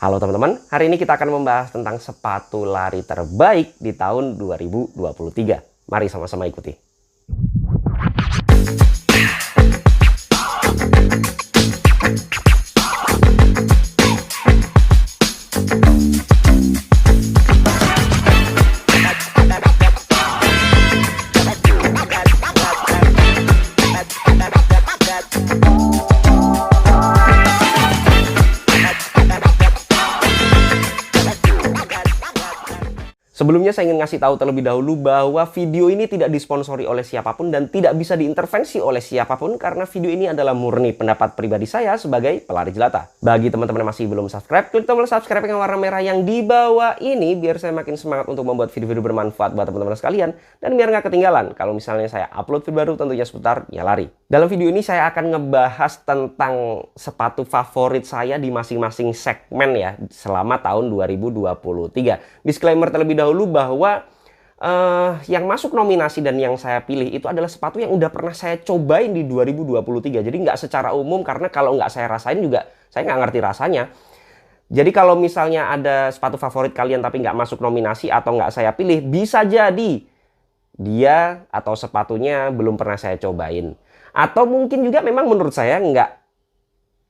Halo teman-teman, hari ini kita akan membahas tentang sepatu lari terbaik di tahun 2023. Mari sama-sama ikuti. Sebelumnya saya ingin ngasih tahu terlebih dahulu bahwa video ini tidak disponsori oleh siapapun dan tidak bisa diintervensi oleh siapapun karena video ini adalah murni pendapat pribadi saya sebagai pelari jelata. Bagi teman-teman yang masih belum subscribe, klik tombol subscribe yang warna merah yang di bawah ini biar saya makin semangat untuk membuat video-video bermanfaat buat teman-teman sekalian dan biar nggak ketinggalan kalau misalnya saya upload video baru tentunya seputar ya lari. Dalam video ini saya akan ngebahas tentang sepatu favorit saya di masing-masing segmen ya selama tahun 2023. Disclaimer terlebih dahulu bahwa yang masuk nominasi dan yang saya pilih itu adalah sepatu yang udah pernah saya cobain di 2023. Jadi nggak secara umum karena kalau nggak saya rasain juga saya nggak ngerti rasanya. Jadi kalau misalnya ada sepatu favorit kalian tapi nggak masuk nominasi atau nggak saya pilih, bisa jadi dia atau sepatunya belum pernah saya cobain. Atau mungkin juga memang menurut saya nggak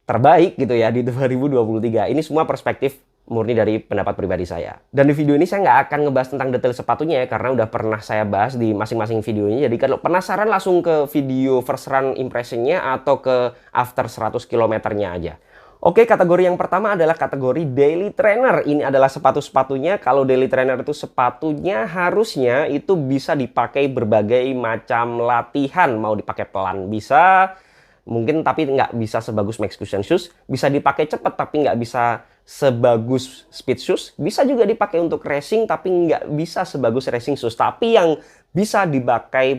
terbaik gitu ya di 2023. Ini semua perspektif murni dari pendapat pribadi saya. Dan di video ini saya nggak akan ngebahas tentang detail sepatunya ya, karena udah pernah saya bahas di masing-masing videonya. Jadi kalau penasaran langsung ke video first run impressionnya atau ke after 100 km-nya aja. Oke, kategori yang pertama adalah kategori daily trainer. Ini adalah sepatu-sepatunya. Kalau daily trainer itu sepatunya harusnya itu bisa dipakai berbagai macam latihan. Mau dipakai pelan bisa, mungkin tapi nggak bisa sebagus Max Cushion Shoes. Bisa dipakai cepat tapi nggak bisa sebagus Speed Shoes. Bisa juga dipakai untuk racing tapi nggak bisa sebagus Racing Shoes. Tapi yang bisa dipakai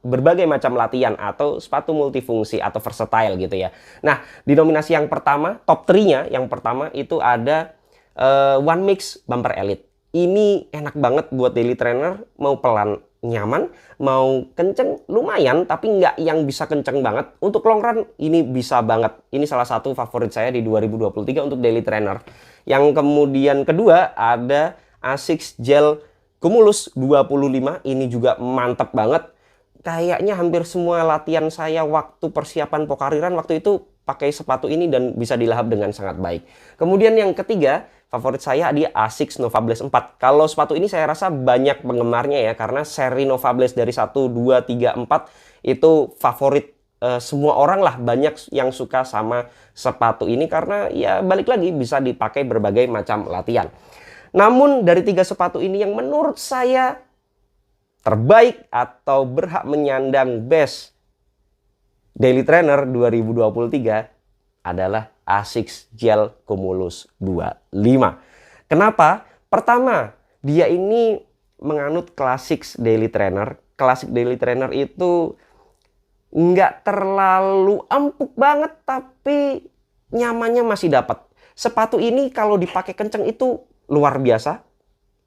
berbagai macam latihan atau sepatu multifungsi atau versatile gitu ya. Nah, di nominasi yang pertama, top 3-nya yang pertama itu ada One Mix Bumper Elite. Ini enak banget buat daily trainer, mau pelan nyaman, mau kenceng lumayan tapi nggak yang bisa kenceng banget. Untuk long run ini bisa banget. Ini salah satu favorit saya di 2023 untuk daily trainer. Yang kemudian kedua ada Asics Gel Cumulus 25. Ini juga mantep banget. Kayaknya hampir semua latihan saya waktu persiapan pokariran waktu itu pakai sepatu ini dan bisa dilahap dengan sangat baik. Kemudian yang ketiga, favorit saya di Asics Nova Blast 4. Kalau sepatu ini saya rasa banyak penggemarnya ya, karena seri Nova Blast dari 1, 2, 3, 4 itu favorit semua orang lah. Banyak yang suka sama sepatu ini karena ya balik lagi bisa dipakai berbagai macam latihan. Namun dari 3 sepatu ini yang menurut saya terbaik atau berhak menyandang best daily trainer 2023 adalah Asics Gel Cumulus 25. Kenapa? Pertama, dia ini menganut Classics daily trainer. Classic daily trainer itu nggak terlalu empuk banget tapi nyamannya masih dapat. Sepatu ini kalau dipakai kenceng itu luar biasa,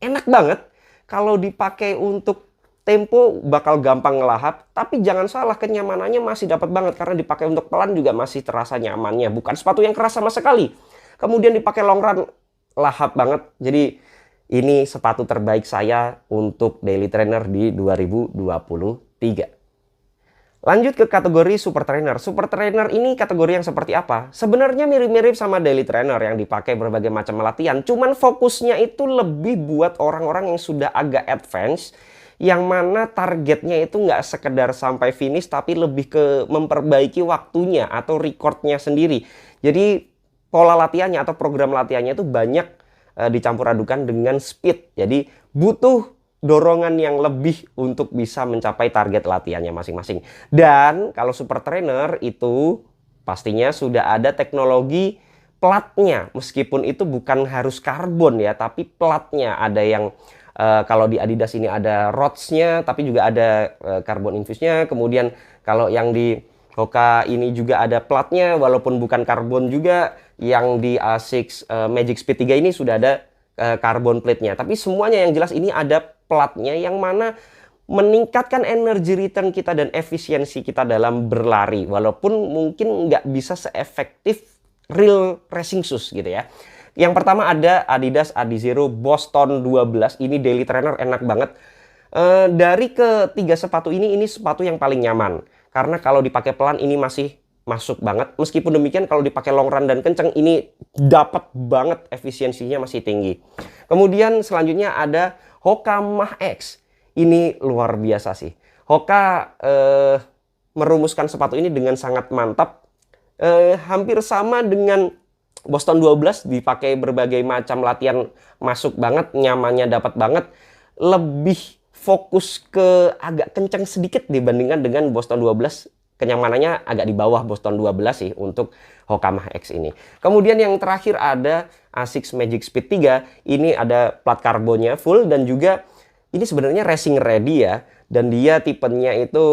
enak banget. Kalau dipakai untuk tempo bakal gampang ngelahap, tapi jangan salah kenyamanannya masih dapat banget karena dipakai untuk pelan juga masih terasa nyamannya. Bukan sepatu yang keras sama sekali. Kemudian dipakai long run lahap banget. Jadi ini sepatu terbaik saya untuk daily trainer di 2023. Lanjut ke kategori super trainer. Super trainer ini kategori yang seperti apa? Sebenarnya mirip-mirip sama daily trainer yang dipakai berbagai macam latihan. Cuman fokusnya itu lebih buat orang-orang yang sudah agak advance, yang mana targetnya itu nggak sekedar sampai finish tapi lebih ke memperbaiki waktunya atau recordnya sendiri. Jadi pola latihannya atau program latihannya itu banyak dicampur adukan dengan speed. Jadi butuh dorongan yang lebih untuk bisa mencapai target latihannya masing-masing. Dan kalau super trainer itu pastinya sudah ada teknologi platnya. Meskipun itu bukan harus karbon ya, tapi platnya ada yang kalau di Adidas ini ada rods-nya, tapi juga ada karbon infuse-nya. Kemudian kalau yang di Hoka ini juga ada platnya, walaupun bukan karbon juga. Yang di Asics Magic Speed 3 ini sudah ada karbon plate-nya. Tapi semuanya yang jelas ini ada platnya yang mana meningkatkan energy return kita dan efisiensi kita dalam berlari. Walaupun mungkin nggak bisa seefektif real racing shoes gitu ya. Yang pertama ada Adidas Adizero Boston 12. Ini daily trainer, enak banget. Dari ketiga sepatu ini sepatu yang paling nyaman. Karena kalau dipakai pelan ini masih masuk banget. Meskipun demikian kalau dipakai long run dan kenceng ini dapat banget, efisiensinya masih tinggi. Kemudian selanjutnya ada Hoka Mach X. Ini luar biasa sih. Hoka merumuskan sepatu ini dengan sangat mantap. Hampir sama dengan Boston 12, dipakai berbagai macam latihan masuk banget, nyamannya dapat banget. Lebih fokus ke agak kencang sedikit dibandingkan dengan Boston 12. Kenyamanannya agak di bawah Boston 12 sih untuk Hoka Mach X ini. Kemudian yang terakhir ada Asics Magic Speed 3. Ini ada plat karbonnya full dan juga ini sebenarnya racing ready ya. Dan dia tipenya itu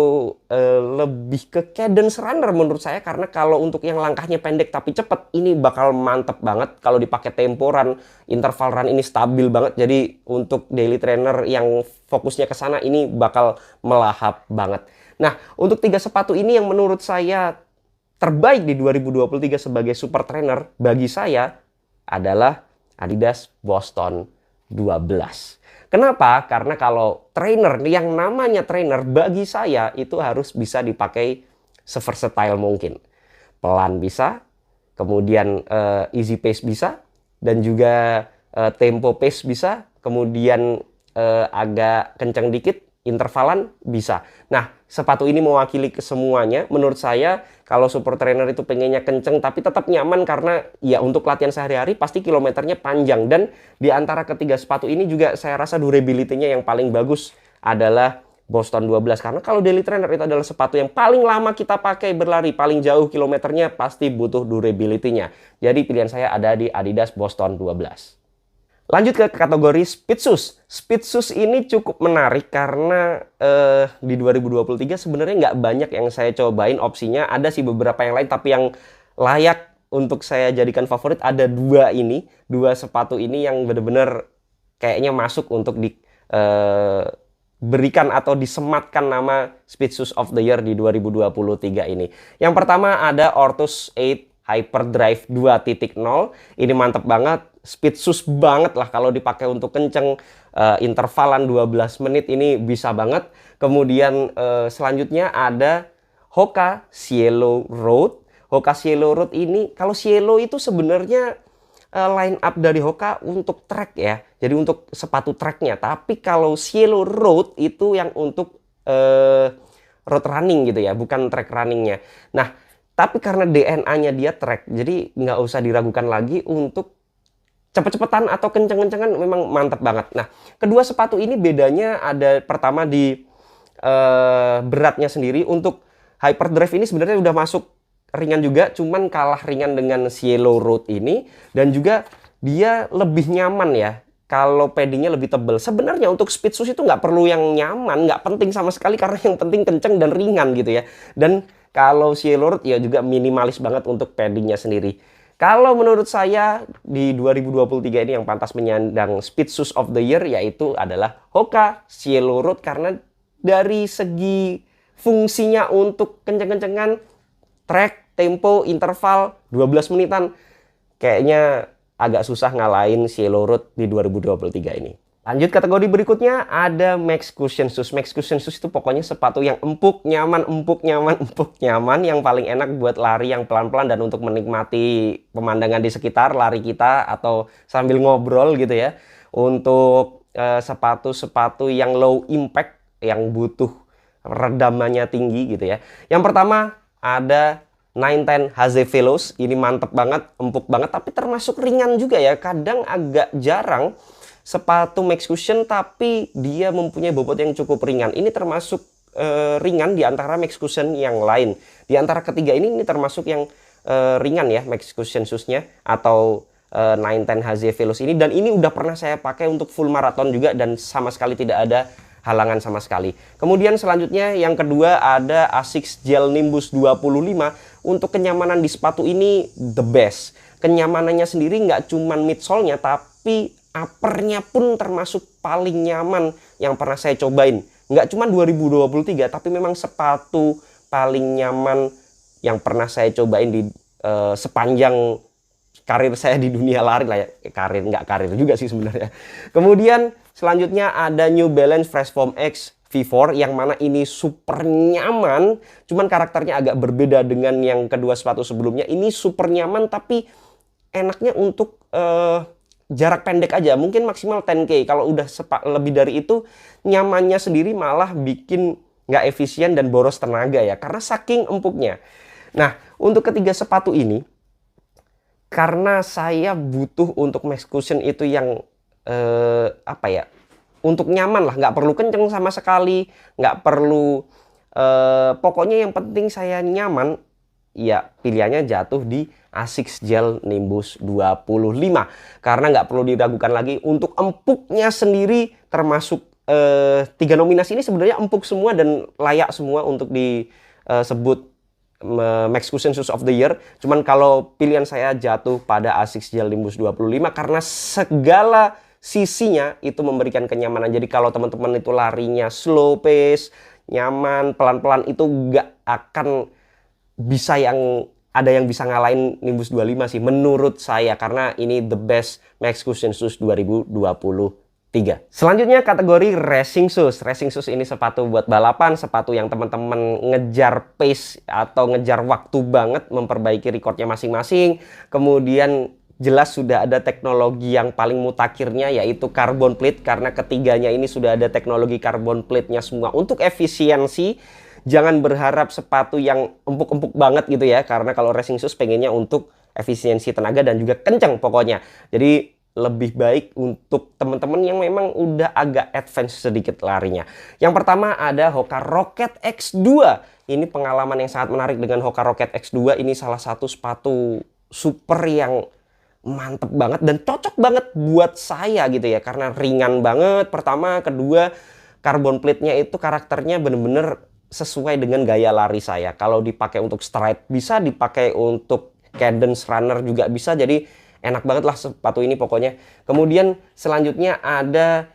lebih ke cadence runner menurut saya, karena kalau untuk yang langkahnya pendek tapi cepet ini bakal mantep banget. Kalau dipakai tempo run, interval run ini stabil banget. Jadi untuk daily trainer yang fokusnya ke sana ini bakal melahap banget. Nah, untuk 3 sepatu ini yang menurut saya terbaik di 2023 sebagai super trainer bagi saya adalah Adidas Boston 12. Kenapa? Karena kalau trainer, yang namanya trainer bagi saya itu harus bisa dipakai seversatile mungkin. Pelan bisa, kemudian easy pace bisa, dan juga tempo pace bisa, kemudian agak kencang dikit, intervalan bisa. Nah, sepatu ini mewakili kesemuanya. Menurut saya kalau super trainer itu pengennya kenceng tapi tetap nyaman, karena ya untuk latihan sehari-hari pasti kilometernya panjang. Dan di antara ketiga sepatu ini juga saya rasa durability-nya yang paling bagus adalah Boston 12. Karena kalau daily trainer itu adalah sepatu yang paling lama kita pakai berlari, paling jauh kilometernya pasti butuh durability-nya. Jadi pilihan saya ada di Adidas Boston 12. Lanjut ke kategori speed shoes. Speed shoes ini cukup menarik karena di 2023 sebenarnya nggak banyak yang saya cobain opsinya. Ada sih beberapa yang lain, tapi yang layak untuk saya jadikan favorit ada dua sepatu ini yang benar-benar kayaknya masuk untuk diberikan atau disematkan nama Speed Shoes of the Year di 2023 ini. Yang pertama ada Ortus 8 Hyperdrive 2.0. Ini mantep banget, speed shoes banget lah kalau dipakai untuk kenceng, intervalan 12 menit ini bisa banget. Kemudian selanjutnya ada Hoka Cielo Road. Hoka Cielo Road ini, kalau Cielo itu sebenarnya line up dari Hoka untuk track ya. Jadi untuk sepatu tracknya. Tapi kalau Cielo Road itu yang untuk road running gitu ya, bukan track runningnya. Nah, tapi karena DNA-nya dia track, jadi nggak usah diragukan lagi untuk cepet-cepetan atau kenceng-kencengan, memang mantap banget. Nah, kedua sepatu ini bedanya ada pertama di beratnya sendiri. Untuk Hyperdrive ini sebenarnya udah masuk ringan juga, cuman kalah ringan dengan Cielo Road ini. Dan juga dia lebih nyaman ya, kalau paddingnya lebih tebal. Sebenarnya untuk speed shoes itu nggak perlu yang nyaman, nggak penting sama sekali, karena yang penting kenceng dan ringan gitu ya. Dan kalau Cielo Road ya juga minimalis banget untuk paddingnya sendiri. Kalau menurut saya di 2023 ini yang pantas menyandang Speed Shoes of the Year yaitu adalah Hoka Cielo Road, karena dari segi fungsinya untuk kenceng-kencengan, track, tempo, interval 12 menitan, kayaknya agak susah ngalahin Cielo Road di 2023 ini. Lanjut kategori berikutnya ada Max Cushion Shoes. Max Cushion Shoes itu pokoknya sepatu yang empuk, nyaman, empuk, nyaman, empuk, nyaman. Yang paling enak buat lari yang pelan-pelan dan untuk menikmati pemandangan di sekitar lari kita atau sambil ngobrol gitu ya. Untuk sepatu-sepatu yang low impact, yang butuh redamannya tinggi gitu ya. Yang pertama ada 910 HZ Veloz. Ini mantep banget, empuk banget, tapi termasuk ringan juga ya. Kadang agak jarang sepatu Max Cushion tapi dia mempunyai bobot yang cukup ringan. Ini termasuk ringan di antara Max Cushion yang lain. Di antara ketiga ini termasuk yang ringan ya Max Cushion shoes-nya atau 910 HZ Veloz ini. Dan ini udah pernah saya pakai untuk full marathon juga dan sama sekali tidak ada halangan sama sekali. Kemudian selanjutnya yang kedua ada Asics Gel Nimbus 25. Untuk kenyamanan di sepatu ini the best. Kenyamanannya sendiri nggak cuman midsole-nya tapi uppernya pun termasuk paling nyaman yang pernah saya cobain. Nggak cuma 2023, tapi memang sepatu paling nyaman yang pernah saya cobain di sepanjang karir saya di dunia lari lah ya. Nggak karir juga sih sebenarnya. Kemudian selanjutnya ada New Balance Fresh Foam X V4 yang mana ini super nyaman. Cuman karakternya agak berbeda dengan yang kedua sepatu sebelumnya. Ini super nyaman tapi enaknya untuk jarak pendek aja. Mungkin maksimal 10K. Kalau udah lebih dari itu, nyamannya sendiri malah bikin nggak efisien dan boros tenaga ya. Karena saking empuknya. Nah, untuk ketiga sepatu ini, karena saya butuh untuk max cushion itu yang apa ya, untuk nyaman lah, nggak perlu kenceng sama sekali, nggak perlu pokoknya yang penting saya nyaman, ya pilihannya jatuh di Asics Gel Nimbus 25 karena nggak perlu diragukan lagi untuk empuknya sendiri. Termasuk 3 nominasi ini sebenarnya empuk semua dan layak semua untuk disebut Max Cushion Shoes of the Year. Cuman kalau pilihan saya jatuh pada Asics Gel Nimbus 25 karena segala sisinya itu memberikan kenyamanan. Jadi kalau teman-teman itu larinya slow pace, nyaman, pelan-pelan, itu nggak akan bisa ada yang bisa ngalahin Nimbus 25 sih menurut saya, karena ini the best Max Cushion Shoes 2023. Selanjutnya kategori racing shoes. Racing shoes ini sepatu buat balapan, sepatu yang teman-teman ngejar pace atau ngejar waktu banget, memperbaiki recordnya masing-masing. Kemudian jelas sudah ada teknologi yang paling mutakhirnya yaitu carbon plate, karena ketiganya ini sudah ada teknologi carbon plate-nya semua untuk efisiensi. Jangan berharap sepatu yang empuk-empuk banget gitu ya, karena kalau racing shoes pengennya untuk efisiensi tenaga dan juga kenceng pokoknya. Jadi lebih baik untuk teman-teman yang memang udah agak advance sedikit larinya. Yang pertama ada Hoka Rocket X2. Ini pengalaman yang sangat menarik dengan Hoka Rocket X2. Ini salah satu sepatu super yang mantep banget dan cocok banget buat saya gitu ya, karena ringan banget pertama, kedua carbon plate-nya itu karakternya bener-bener sesuai dengan gaya lari saya. Kalau dipakai untuk stride bisa, dipakai untuk cadence runner juga bisa. Jadi enak banget lah sepatu ini pokoknya. Kemudian selanjutnya ada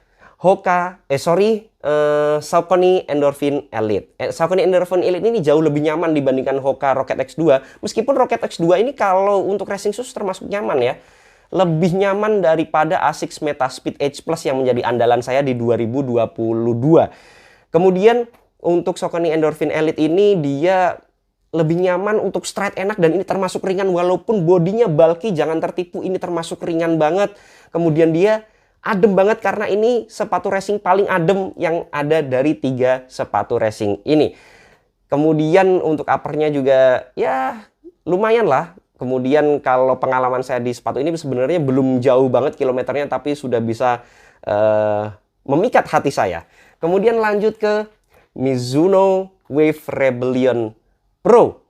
Saucony Endorphin Elite. Saucony Endorphin Elite ini jauh lebih nyaman dibandingkan Hoka Rocket X2. Meskipun Rocket X2 ini kalau untuk racing shoes termasuk nyaman ya. Lebih nyaman daripada Asics Metaspeed Edge Plus yang menjadi andalan saya di 2022. Kemudian untuk Saucony Endorphin Elite ini dia lebih nyaman untuk stride, enak, dan ini termasuk ringan walaupun bodinya bulky. Jangan tertipu, ini termasuk ringan banget. Kemudian dia adem banget karena ini sepatu racing paling adem yang ada dari 3 sepatu racing ini. Kemudian untuk uppernya juga ya lumayan lah. Kemudian kalau pengalaman saya di sepatu ini sebenarnya belum jauh banget kilometernya, tapi sudah bisa memikat hati saya. Kemudian lanjut ke Mizuno Wave Rebellion Pro.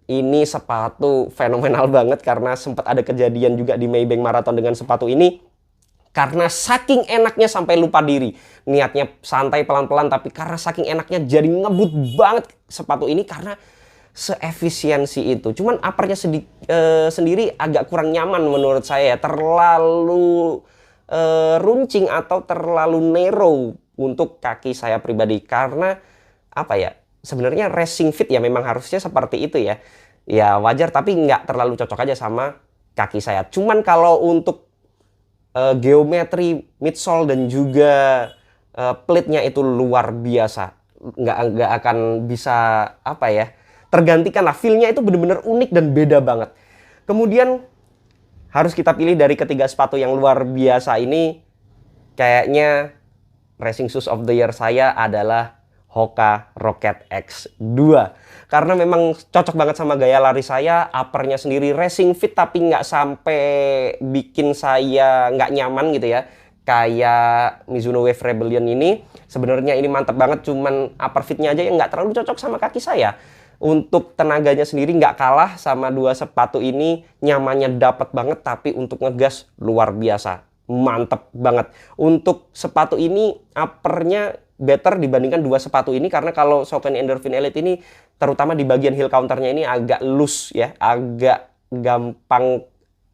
Ini sepatu fenomenal banget karena sempat ada kejadian juga di Maybank Marathon dengan sepatu ini. Karena saking enaknya sampai lupa diri. Niatnya santai pelan-pelan, tapi karena saking enaknya jadi ngebut banget sepatu ini karena seefisiensi itu. Cuman uppernya sendiri agak kurang nyaman menurut saya. Terlalu runcing atau terlalu narrow untuk kaki saya pribadi, karena apa ya, sebenarnya racing fit ya memang harusnya seperti itu ya. Ya wajar, tapi nggak terlalu cocok aja sama kaki saya. Cuman kalau untuk geometri midsole dan juga plate-nya itu luar biasa. Nggak akan bisa apa ya, tergantikan lah. Feel-nya itu bener-bener unik dan beda banget. Kemudian harus kita pilih dari ketiga sepatu yang luar biasa ini, kayaknya racing shoes of the year saya adalah Hoka Rocket X2. Karena memang cocok banget sama gaya lari saya. Uppernya sendiri racing fit tapi nggak sampai bikin saya nggak nyaman gitu ya. Kayak Mizuno Wave Rebellion ini. Sebenarnya ini mantep banget, cuman upper fitnya aja yang nggak terlalu cocok sama kaki saya. Untuk tenaganya sendiri nggak kalah sama 2 sepatu ini. Nyamannya dapet banget, tapi untuk ngegas luar biasa. Mantep banget. Untuk sepatu ini uppernya better dibandingkan 2 sepatu ini, karena kalau Saucony Endorphin Elite ini terutama di bagian heel counternya ini agak loose ya, agak gampang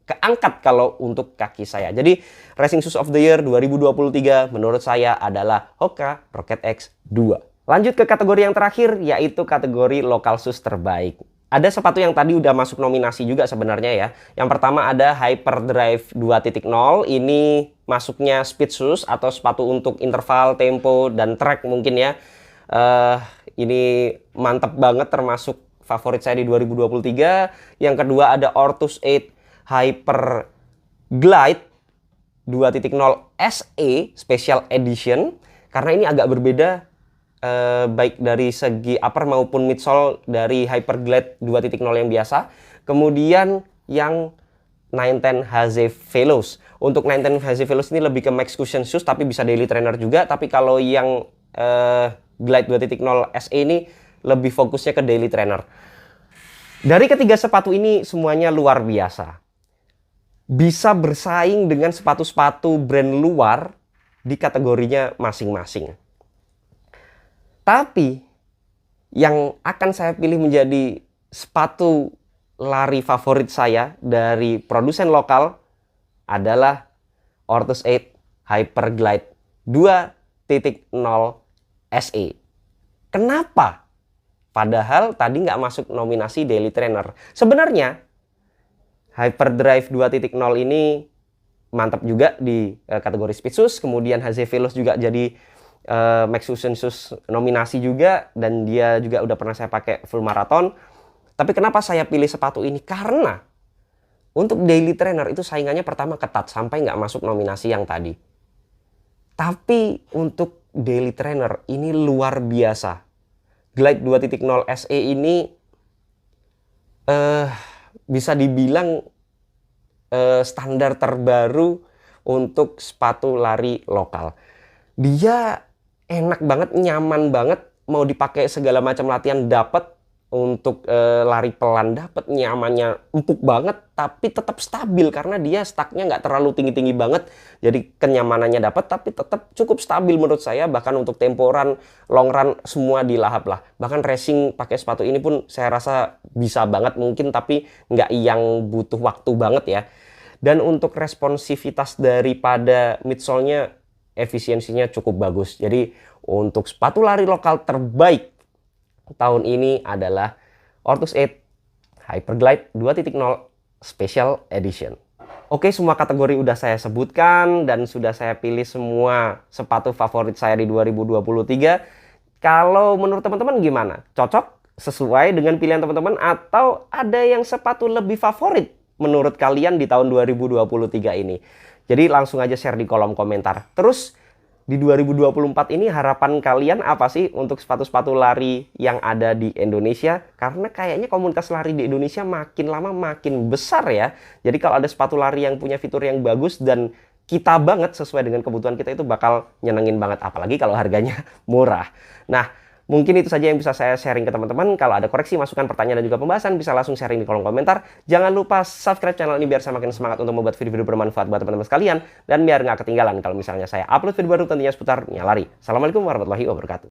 keangkat kalau untuk kaki saya. Jadi Racing Shoes of the Year 2023 menurut saya adalah Hoka Rocket X2. Lanjut ke kategori yang terakhir, yaitu kategori lokal shoes terbaik. ada sepatu yang tadi udah masuk nominasi juga sebenarnya ya. Yang pertama ada Hyperdrive 2.0. Ini masuknya speed shoes atau sepatu untuk interval, tempo, dan track mungkin ya. Ini mantap banget, termasuk favorit saya di 2023. Yang kedua ada Ortus 8 Hyper Glide 2.0 SE Special Edition. Karena ini agak berbeda baik dari segi upper maupun midsole dari Hyperglide 2.0 yang biasa. Kemudian yang 910 HZ Veloz. Untuk 910 HZ Veloz ini lebih ke max cushion shoes tapi bisa daily trainer juga. Tapi kalau yang Glide 2.0 SE ini lebih fokusnya ke daily trainer. Dari ketiga sepatu ini semuanya luar biasa. Bisa bersaing dengan sepatu-sepatu brand luar di kategorinya masing-masing. Tapi yang akan saya pilih menjadi sepatu lari favorit saya dari produsen lokal adalah Ortus 8 Hyperglide 2.0 SE. Kenapa? Padahal tadi nggak masuk nominasi Daily Trainer. Sebenarnya Hyperdrive 2.0 ini mantap juga di kategori speed shoes. Kemudian HZ Veloz juga jadi Max Cushion Shoes nominasi juga, dan dia juga udah pernah saya pakai full marathon. Tapi kenapa saya pilih sepatu ini? Karena untuk daily trainer itu saingannya pertama ketat sampai nggak masuk nominasi yang tadi. Tapi untuk daily trainer ini luar biasa. Glide 2.0 SE ini bisa dibilang standar terbaru untuk sepatu lari lokal. Dia enak banget, nyaman banget, mau dipakai segala macam latihan dapat, untuk lari pelan dapat, nyamannya empuk banget, tapi tetap stabil karena dia stucknya nggak terlalu tinggi-tinggi banget. Jadi kenyamanannya dapat, tapi tetap cukup stabil menurut saya. Bahkan untuk tempo run, long run, semua dilahap lah. Bahkan racing pakai sepatu ini pun saya rasa bisa banget mungkin, tapi nggak yang butuh waktu banget ya. Dan untuk responsivitas daripada midsole-nya, efisiensinya cukup bagus. Jadi untuk sepatu lari lokal terbaik tahun ini adalah Ortus 8 Hyperglide 2.0 Special Edition. Oke, semua kategori udah saya sebutkan dan sudah saya pilih semua sepatu favorit saya di 2023. Kalau menurut teman-teman gimana? Cocok? Sesuai dengan pilihan teman-teman? Atau ada yang sepatu lebih favorit menurut kalian di tahun 2023 ini? Jadi langsung aja share di kolom komentar. Terus di 2024 ini harapan kalian apa sih untuk sepatu-sepatu lari yang ada di Indonesia? Karena kayaknya komunitas lari di Indonesia makin lama makin besar ya. Jadi kalau ada sepatu lari yang punya fitur yang bagus dan kita banget sesuai dengan kebutuhan kita, itu bakal nyenengin banget. Apalagi kalau harganya murah. Nah, mungkin itu saja yang bisa saya sharing ke teman-teman. Kalau ada koreksi, masukan, pertanyaan, dan juga pembahasan, bisa langsung sharing di kolom komentar. Jangan lupa subscribe channel ini biar saya makin semangat untuk membuat video-video bermanfaat buat teman-teman sekalian. Dan biar nggak ketinggalan kalau misalnya saya upload video baru tentunya seputar lari. Assalamualaikum warahmatullahi wabarakatuh.